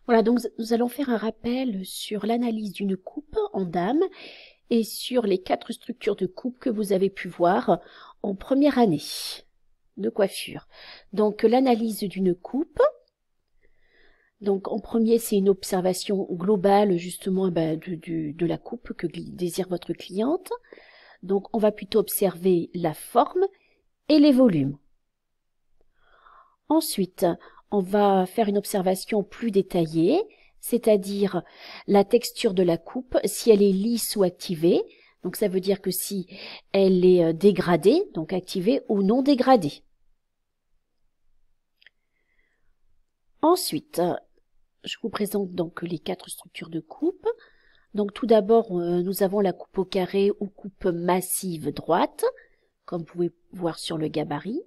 Voilà, donc nous allons faire un rappel sur l'analyse d'une coupe en dame et sur les 4 structures de coupe que vous avez pu voir en première année de coiffure. Donc l'analyse d'une coupe. Donc en premier, c'est une observation globale justement de la coupe que désire votre cliente. Donc on va plutôt observer la forme et les volumes. Ensuite, on va faire une observation plus détaillée, c'est-à-dire la texture de la coupe, si elle est lisse ou activée. Donc ça veut dire que si elle est dégradée, donc activée ou non dégradée. Ensuite, je vous présente donc les 4 structures de coupe. Donc tout d'abord, nous avons la coupe au carré ou coupe massive droite, comme vous pouvez voir sur le gabarit.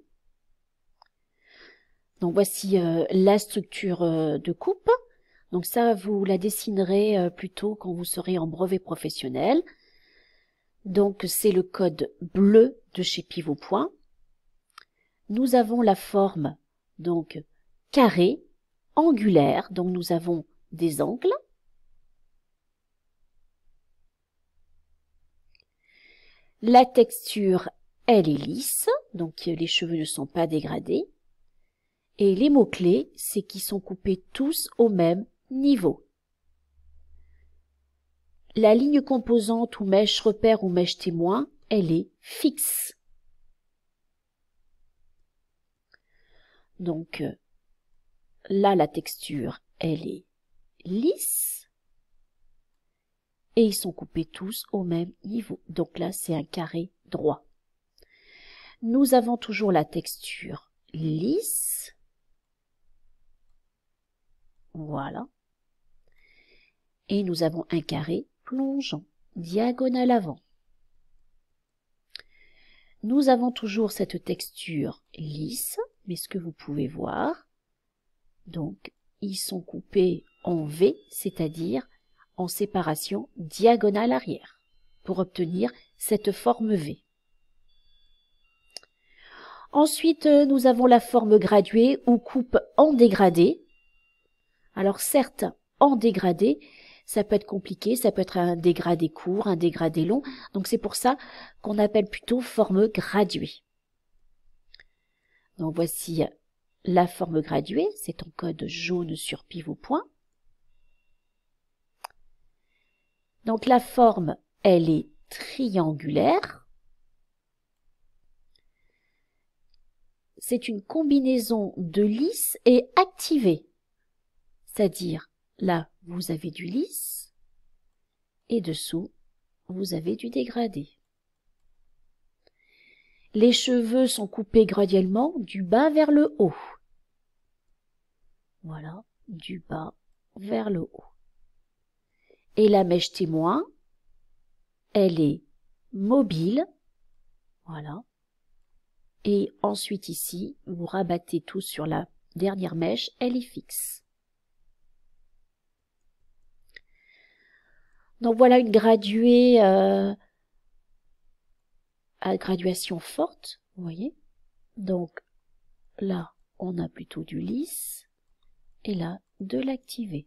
Donc voici la structure de coupe. Donc ça, vous la dessinerez plutôt quand vous serez en brevet professionnel. Donc c'est le code bleu de chez Pivot Point. Nous avons la forme donc carré, angulaire, donc nous avons des angles. La texture, elle est lisse, donc les cheveux ne sont pas dégradés. Et les mots-clés, c'est qu'ils sont coupés tous au même niveau. La ligne composante ou mèche repère ou mèche témoin, elle est fixe. Donc là, la texture, elle est lisse. Et ils sont coupés tous au même niveau. Donc là, c'est un carré droit. Nous avons toujours la texture lisse. Voilà. Et nous avons un carré plongeant, diagonal avant. Nous avons toujours cette texture lisse, mais ce que vous pouvez voir, donc ils sont coupés en V, c'est-à-dire en séparation diagonale arrière, pour obtenir cette forme V. Ensuite, nous avons la forme graduée ou coupe en dégradé. Alors certes, en dégradé, ça peut être compliqué, ça peut être un dégradé court, un dégradé long, donc c'est pour ça qu'on appelle plutôt forme graduée. Donc voici la forme graduée, c'est en code jaune sur Pivot Point. Donc la forme, elle est triangulaire. C'est une combinaison de lisse et activé. C'est-à-dire, là, vous avez du lisse et dessous, vous avez du dégradé. Les cheveux sont coupés graduellement du bas vers le haut. Voilà, du bas vers le haut. Et la mèche témoin, elle est mobile. Voilà. Et ensuite ici, vous rabattez tout sur la dernière mèche, elle est fixe. Donc voilà une graduée à graduation forte, vous voyez. Donc là, on a plutôt du lisse et là, de l'activé.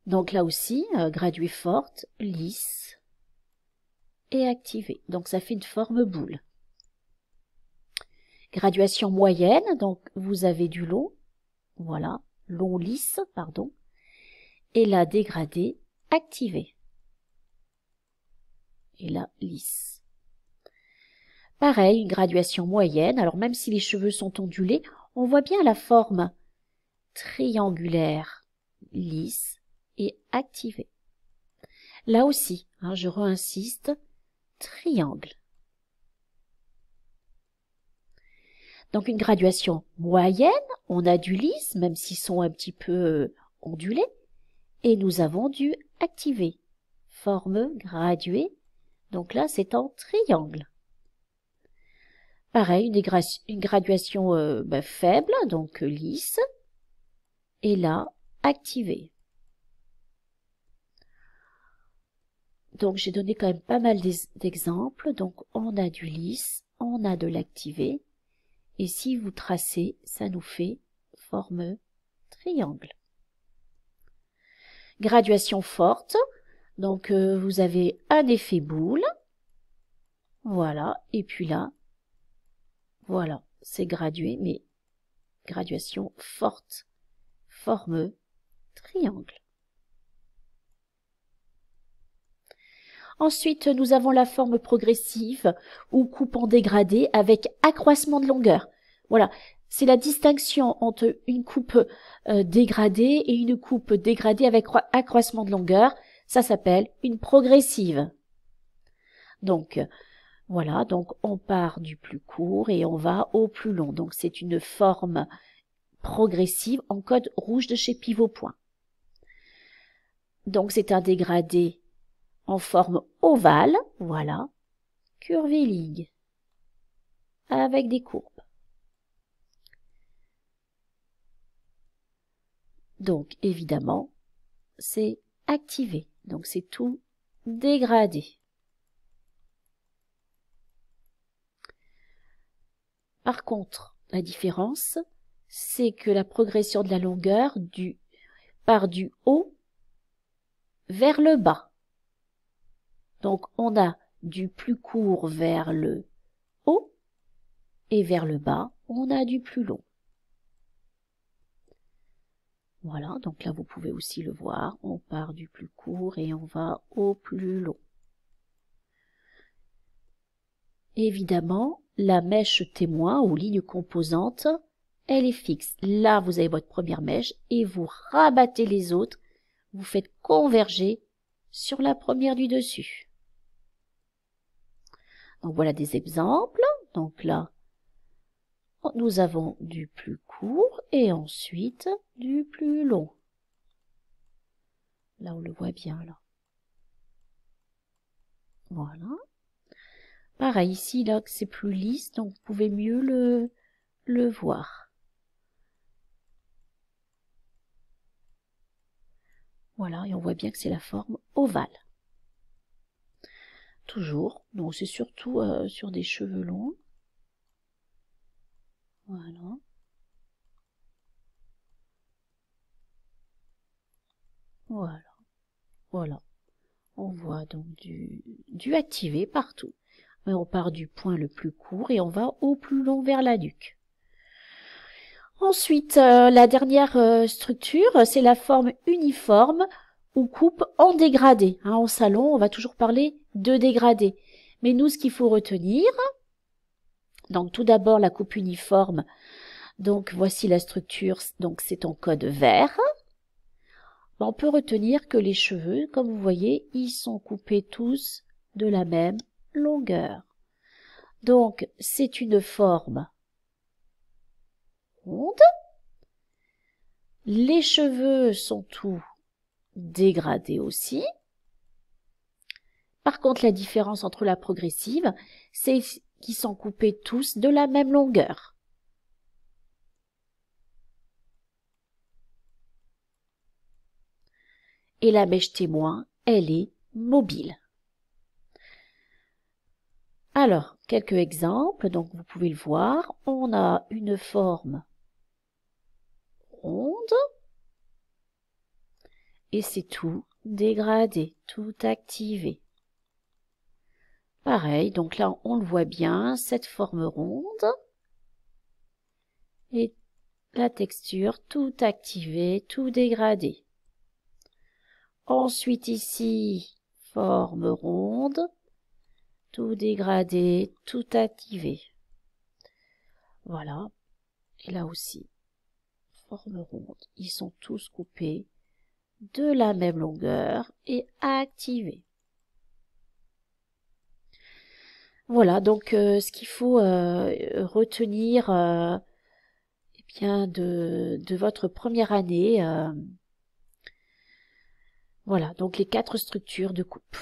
Donc là aussi, graduée forte, lisse et activée. Donc ça fait une forme boule. Graduation moyenne, donc vous avez du long, voilà, long lisse, pardon, et là dégradé, activé. Et là, lisse. Pareil, une graduation moyenne, alors même si les cheveux sont ondulés, on voit bien la forme triangulaire, lisse et activée. Là aussi, je réinsiste, triangle. Donc une graduation moyenne, on a du lisse, même s'ils sont un petit peu ondulés, et nous avons du activé. Forme graduée, donc là c'est en triangle. Pareil, une graduation faible, donc lisse, et là, activée. Donc j'ai donné quand même pas mal d'exemples. Donc on a du lisse, on a de l'activé, et si vous tracez, ça nous fait forme triangle. Graduation forte, donc vous avez un effet boule, voilà, et puis là, voilà, c'est gradué, mais graduation forte, forme triangle. Ensuite, nous avons la forme progressive ou coupe en dégradé avec accroissement de longueur. Voilà, c'est la distinction entre une coupe dégradée et une coupe dégradée avec accroissement de longueur. Ça s'appelle une progressive. Donc, voilà, donc on part du plus court et on va au plus long. Donc, c'est une forme progressive en code rouge de chez Pivot Point. Donc, c'est un dégradé en forme ovale, voilà, curviligne, avec des courbes. Donc, évidemment, c'est activé, donc c'est tout dégradé. Par contre, la différence, c'est que la progression de la longueur part du haut vers le bas. Donc, on a du plus court vers le haut et vers le bas, on a du plus long. Voilà, donc là, vous pouvez aussi le voir. On part du plus court et on va au plus long. Évidemment, la mèche témoin ou ligne composante, elle est fixe. Là, vous avez votre première mèche et vous rabattez les autres. Vous faites converger sur la première du dessus. Donc, voilà des exemples. Donc là, nous avons du plus court et ensuite du plus long. Là, on le voit bien, là. Voilà. Pareil, ici, là, c'est plus lisse, donc vous pouvez mieux le voir. Voilà, et on voit bien que c'est la forme ovale. Toujours, donc c'est surtout sur des cheveux longs. Voilà. Voilà. Voilà. On voit donc du activé partout. Mais on part du point le plus court et on va au plus long vers la nuque. Ensuite, la dernière structure, c'est la forme uniforme ou coupe en dégradé. Hein, en salon, on va toujours parler de dégradé. Mais nous, ce qu'il faut retenir, donc tout d'abord la coupe uniforme. Donc voici la structure, donc c'est en code vert. On peut retenir que les cheveux, comme vous voyez, ils sont coupés tous de la même longueur. Donc c'est une forme ronde. Les cheveux sont tous dégradés aussi. Par contre, la différence entre la progressive, c'est qu'ils sont coupés tous de la même longueur. Et la mèche témoin, elle est mobile. Alors, quelques exemples, donc vous pouvez le voir. On a une forme ronde et c'est tout dégradé, tout activé. Pareil, donc là on le voit bien, cette forme ronde et la texture tout activé, tout dégradé. Ensuite ici, forme ronde, tout dégradé, tout activé. Voilà, et là aussi, forme ronde, ils sont tous coupés de la même longueur et activés. Voilà, donc ce qu'il faut retenir eh bien de votre première année, voilà, donc les 4 structures de coupe.